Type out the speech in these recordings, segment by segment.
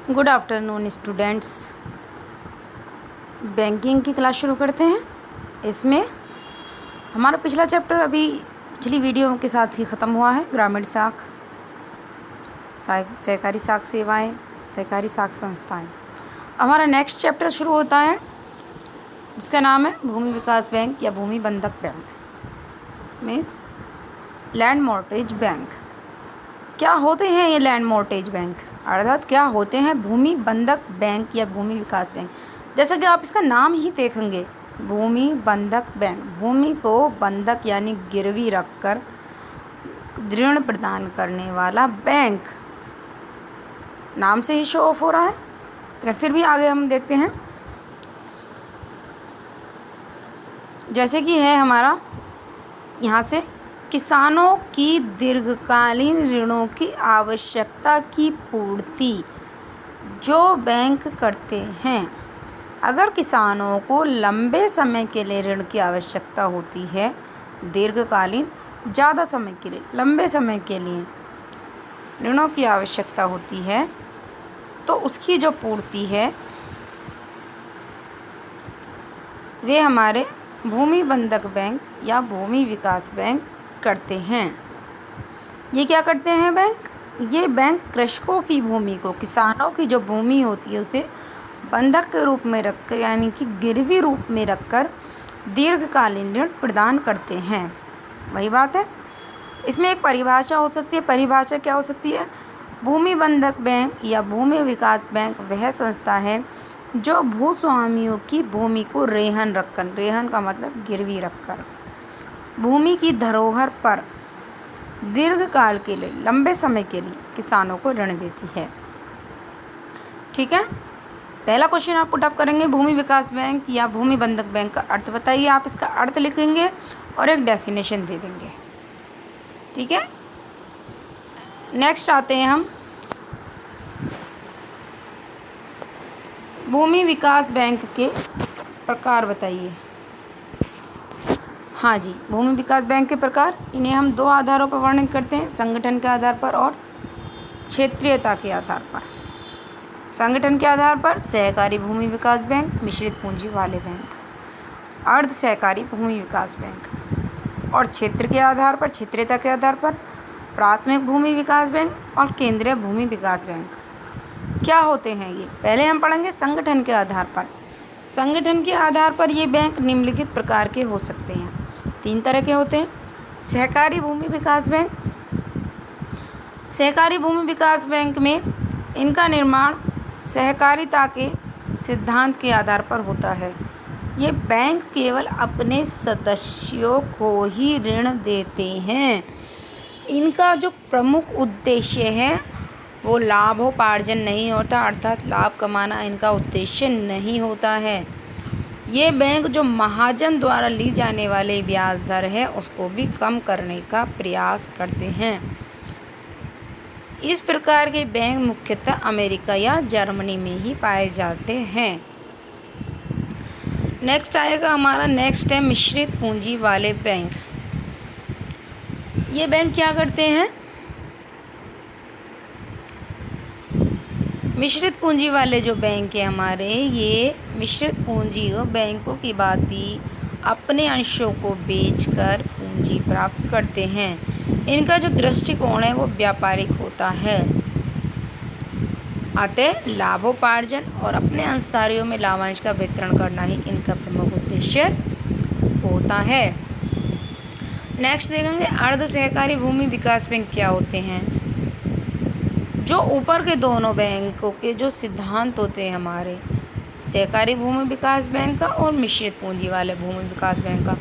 Good afternoon students. Banking की class शुरू करते हैं। इसमें हमारा पिछला चैप्टर अभी पिछली वीडियो के साथ ही ख़त्म हुआ है। ग्रामीण साख, सहकारी साख सेवाएं, सहकारी साख संस्थाएं। हमारा नेक्स्ट चैप्टर शुरू होता है जिसका नाम है भूमि विकास बैंक या भूमि बंधक bank, means land mortgage bank. क्या होते हैं ये लैंड मॉर्टगेज बैंक, अर्थात क्या होते हैं भूमि बंधक बैंक या भूमि विकास बैंक। जैसा कि आप इसका नाम ही देखेंगे, भूमि बंधक बैंक, भूमि को बंधक यानी गिरवी रखकर ऋण प्रदान करने वाला बैंक, नाम से ही शो ऑफ हो रहा है। लेकिन फिर भी आगे हम देखते हैं। जैसे कि है हमारा यहाँ से, किसानों की दीर्घकालीन ऋणों की आवश्यकता की पूर्ति जो बैंक करते हैं। अगर किसानों को लंबे समय के लिए ऋण की आवश्यकता होती है, दीर्घकालीन ज़्यादा समय के लिए, लंबे समय के लिए ऋणों की आवश्यकता होती है, तो उसकी जो पूर्ति है वे हमारे भूमि बंधक बैंक या भूमि विकास बैंक करते हैं। ये क्या करते हैं बैंक? ये बैंक कृषकों की भूमि को, किसानों की जो भूमि होती है उसे बंधक के रूप में रखकर यानी कि गिरवी रूप में रखकर दीर्घकालीन ऋण प्रदान करते हैं। वही बात है। इसमें एक परिभाषा हो सकती है। परिभाषा क्या हो सकती है? भूमि बंधक बैंक या भूमि विकास बैंक वह संस्था है जो भूस्वामियों की भूमि को रेहन रखकर, रेहन का मतलब गिरवी रखकर, भूमि की धरोहर पर दीर्घकाल के लिए, लंबे समय के लिए किसानों को ऋण देती है। ठीक है। पहला क्वेश्चन आप पुट अप करेंगे, भूमि विकास बैंक या भूमि बंधक बैंक का अर्थ बताइए। आप इसका अर्थ लिखेंगे और एक डेफिनेशन दे देंगे। ठीक है। नेक्स्ट आते हैं हम, भूमि विकास बैंक के प्रकार बताइए। हाँ जी, भूमि विकास बैंक के प्रकार, इन्हें हम दो आधारों पर वर्णित करते हैं, संगठन के आधार पर और क्षेत्रीयता के आधार पर। संगठन के आधार पर सहकारी भूमि विकास बैंक, मिश्रित पूंजी वाले बैंक, अर्ध सहकारी भूमि विकास बैंक। और क्षेत्र के आधार पर, क्षेत्रीयता के आधार पर प्राथमिक भूमि विकास बैंक और केंद्रीय भूमि विकास बैंक। क्या होते हैं ये? पहले हम पढ़ेंगे संगठन के आधार पर। संगठन के आधार पर ये बैंक निम्नलिखित प्रकार के हो सकते हैं। 3 तरह के होते हैं। सहकारी भूमि विकास बैंक। सहकारी भूमि विकास बैंक में इनका निर्माण सहकारिता के सिद्धांत के आधार पर होता है। ये बैंक केवल अपने सदस्यों को ही ऋण देते हैं। इनका जो प्रमुख उद्देश्य है वो लाभोपार्जन नहीं होता, अर्थात लाभ कमाना इनका उद्देश्य नहीं होता है। ये बैंक जो महाजन द्वारा ली जाने वाले ब्याज दर है उसको भी कम करने का प्रयास करते हैं। इस प्रकार के बैंक मुख्यतः अमेरिका या जर्मनी में ही पाए जाते हैं। नेक्स्ट आएगा हमारा, नेक्स्ट है मिश्रित पूंजी वाले बैंक। ये बैंक क्या करते हैं? मिश्रित पूंजी वाले जो बैंक है हमारे, ये मिश्रित पूंजी बैंकों की भांति अपने अंशों को बेचकर पूंजी प्राप्त करते हैं। इनका जो दृष्टिकोण है वो व्यापारिक होता है। अतः लाभोपार्जन और अपने अंशधारियों में लाभांश का वितरण करना ही इनका प्रमुख उद्देश्य होता है। नेक्स्ट देखेंगे, अर्ध सहकारी भूमि विकास बैंक क्या होते हैं? जो ऊपर के दोनों बैंकों के जो सिद्धांत होते हैं हमारे, सहकारी भूमि विकास बैंक का और मिश्रित पूंजी वाले भूमि विकास बैंक का,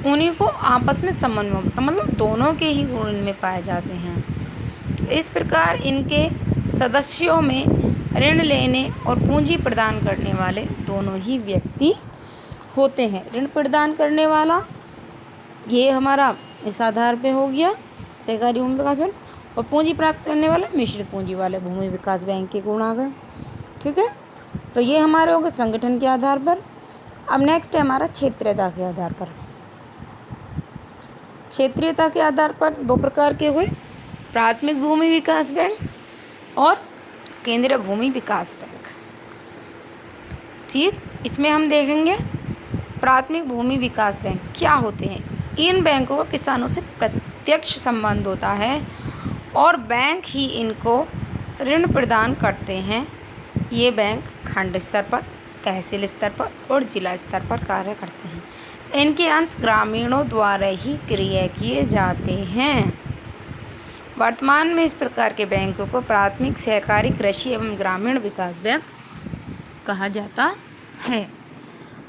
उन्हीं को आपस में समन्वय होता, मतलब दोनों के ही गुण इनमें पाए जाते हैं। इस प्रकार इनके सदस्यों में ऋण लेने और पूंजी प्रदान करने वाले दोनों ही व्यक्ति होते हैं। ऋण प्रदान करने वाला ये हमारा इस आधार पे हो गया सहकारी भूमि विकास बैंक, और पूंजी प्राप्त करने वाला मिश्रित पूंजी वाले भूमि विकास बैंक के गुण आ गए। ठीक है। तो ये हमारे हो गए संगठन के आधार पर। अब नेक्स्ट है हमारा क्षेत्रीयता के आधार पर। क्षेत्रीयता के आधार पर 2 प्रकार के हुए, प्राथमिक भूमि विकास बैंक और केंद्रीय भूमि विकास बैंक। ठीक, इसमें हम देखेंगे प्राथमिक भूमि विकास बैंक क्या होते हैं। इन बैंकों का किसानों से प्रत्यक्ष संबंध होता है और बैंक ही इनको ऋण प्रदान करते हैं। ये बैंक खंड स्तर पर, तहसील स्तर पर और जिला स्तर पर कार्य करते हैं। इनके अंश ग्रामीणों द्वारा ही क्रय किए जाते हैं। वर्तमान में इस प्रकार के बैंकों को प्राथमिक सहकारी कृषि एवं ग्रामीण विकास बैंक कहा जाता है।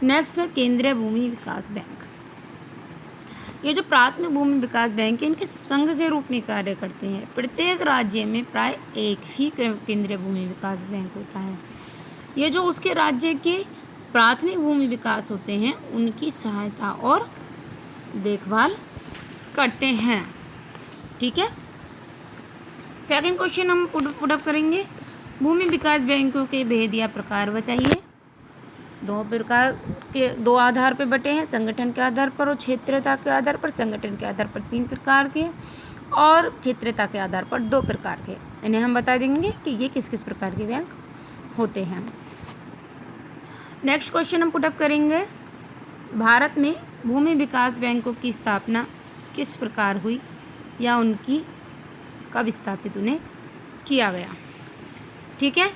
नेक्स्ट है केंद्रीय भूमि विकास बैंक। ये जो प्राथमिक भूमि विकास बैंक है, इनके संघ के रूप में कार्य करते हैं। प्रत्येक राज्य में प्राय एक ही केंद्रीय भूमि विकास बैंक होता है। ये जो उसके राज्य के प्राथमिक भूमि विकास होते हैं, उनकी सहायता और देखभाल करते हैं। ठीक है। सेकंड क्वेश्चन हम पुट अप करेंगे, भूमि विकास बैंकों के भेद या प्रकार बताइए। दो प्रकार के, दो आधार पर बटे हैं, संगठन के आधार पर और क्षेत्रता के आधार पर। संगठन के आधार पर 3 प्रकार के और क्षेत्रता के आधार पर 2 प्रकार के। इन्हें हम बता देंगे कि ये किस किस प्रकार के बैंक होते हैं। नेक्स्ट क्वेश्चन हम पुट अप करेंगे, भारत में भूमि विकास बैंकों की स्थापना किस प्रकार हुई या उनकी कब स्थापित उन्हें किया गया। ठीक है,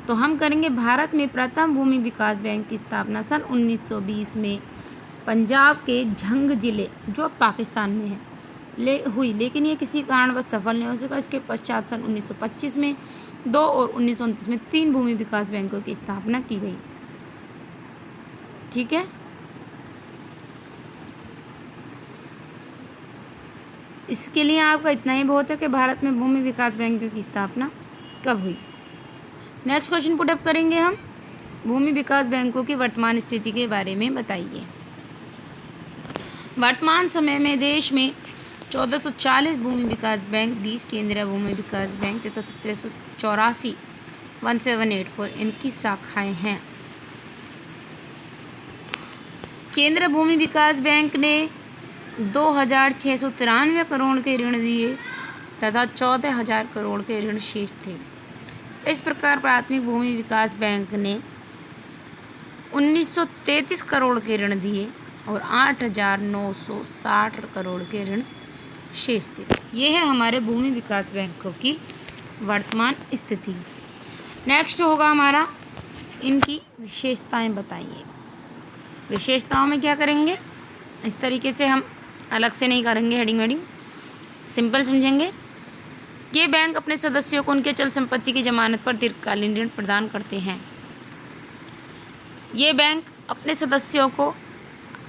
तो हम करेंगे भारत में प्रथम भूमि विकास बैंक की स्थापना सन 1920 में पंजाब के झंग जिले, जो पाकिस्तान में है, हुई, लेकिन ये किसी कारणवश सफल नहीं हो सका। इसके पश्चात सन 1925 में 2 और 1929 में 3 भूमि विकास बैंकों की स्थापना की गई। ठीक है, इसके लिए आपका इतना ही बहुत है कि भारत में भूमि विकास बैंकों की स्थापना कब हुई। नेक्स्ट क्वेश्चन पुट अप करेंगे हम, भूमि विकास बैंकों की वर्तमान स्थिति के बारे में बताइए। वर्तमान समय में देश में 1440 भूमि विकास बैंक, 20 केंद्रीय भूमि विकास बैंक तथा 1784 1784 इनकी शाखाएं हैं। केंद्रीय भूमि विकास बैंक ने 2693 करोड़ के ऋण दिए तथा 14,000 करोड़ के ऋण शेष थे। इस प्रकार प्राथमिक भूमि विकास बैंक ने 1933 करोड़ के ऋण दिए और 8,960 करोड़ के ऋण शेष थे। ये है हमारे भूमि विकास बैंकों की वर्तमान स्थिति। नेक्स्ट होगा हमारा, इनकी विशेषताएं बताइए। विशेषताओं में क्या करेंगे, इस तरीके से हम अलग से नहीं करेंगे, हेडिंग सिंपल समझेंगे। ये बैंक अपने सदस्यों को उनके अचल संपत्ति की जमानत पर दीर्घकालीन ऋण प्रदान करते हैं। ये बैंक अपने सदस्यों को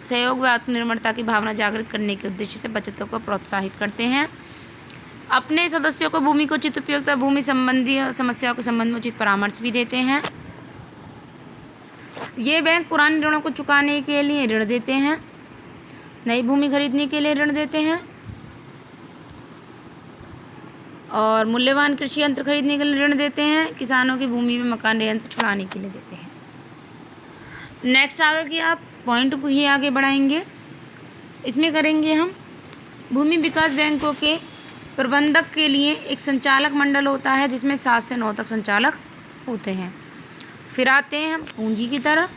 सहयोग व आत्मनिर्भरता की भावना जागृत करने के उद्देश्य से बचतों को प्रोत्साहित करते हैं। अपने सदस्यों को भूमि को उचित उपयोग तथा भूमि संबंधी समस्याओं के संबंध में उचित परामर्श भी देते हैं। ये बैंक पुराने ऋणों को चुकाने के लिए ऋण देते हैं, नई भूमि खरीदने के लिए ऋण देते हैं और मूल्यवान कृषि यंत्र खरीदने के लिए ऋण देते हैं। किसानों की भूमि में मकान रेहन से छुड़ाने के लिए देते हैं। नेक्स्ट आगे कि आप पॉइंट ही आगे बढ़ाएंगे, इसमें करेंगे हम, भूमि विकास बैंकों के प्रबंधक के लिए एक संचालक मंडल होता है जिसमें 7 से 9 तक संचालक होते हैं। फिर आते हैं हम पूंजी की तरफ।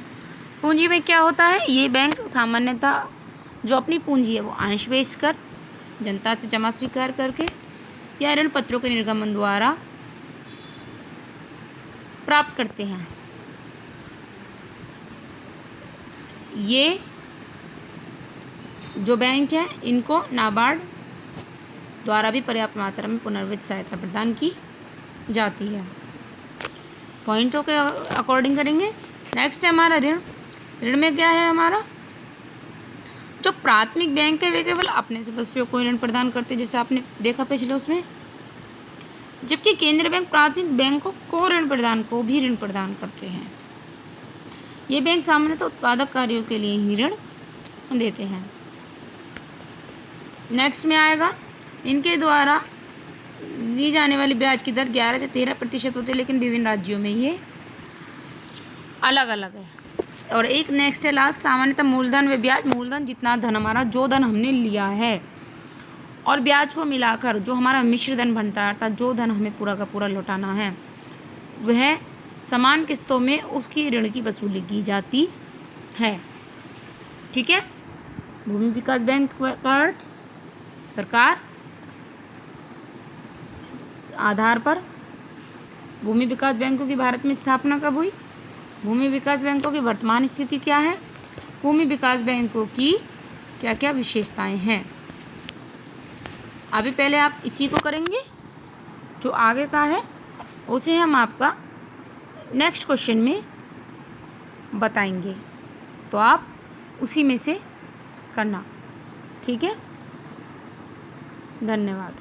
पूंजी में क्या होता है, ये बैंक सामान्यतः जो अपनी पूंजी है वो अंश बेचकर, जनता से जमा स्वीकार करके या ऋण पत्रों के निर्गमन द्वारा प्राप्त करते हैं। ये जो बैंक है इनको नाबार्ड द्वारा भी पर्याप्त मात्रा में पुनर्वित्त सहायता प्रदान की जाती है। पॉइंटों के अकॉर्डिंग करेंगे। नेक्स्ट है हमारा ऋण। ऋण में क्या है हमारा, जो प्राथमिक बैंक है वे केवल अपने सदस्यों को ऋण प्रदान करते हैं, जैसे आपने देखा पिछले उसमें, जबकि केंद्रीय बैंक प्राथमिक बैंकों को ऋण प्रदान करते हैं। ये बैंक सामान्यतः उत्पादक कार्यों के लिए ही ऋण देते हैं। नेक्स्ट में आएगा, इनके द्वारा दी जाने वाली ब्याज की दर 11 से 13% होती है, लेकिन विभिन्न राज्यों में ये अलग अलग है। और एक नेक्स्ट है लास्ट, सामान्यतः मूलधन व ब्याज। मूलधन जितना धन हमारा, जो धन हमने लिया है और ब्याज को मिलाकर जो हमारा मिश्र धन बनता है, अर्थात जो धन हमें पूरा का पूरा लौटाना है, वह समान किस्तों में उसकी ऋण की वसूली की जाती है। ठीक है। भूमि विकास बैंक का अर्थ प्रकार, आधार पर। भूमि विकास बैंकों की भारत में स्थापना कब हुई? भूमि विकास बैंकों की वर्तमान स्थिति क्या है? भूमि विकास बैंकों की क्या क्या विशेषताएं हैं? अभी पहले आप इसी को करेंगे, जो आगे का है उसे हम आपका नेक्स्ट क्वेश्चन में बताएंगे, तो आप उसी में से करना। ठीक है, धन्यवाद।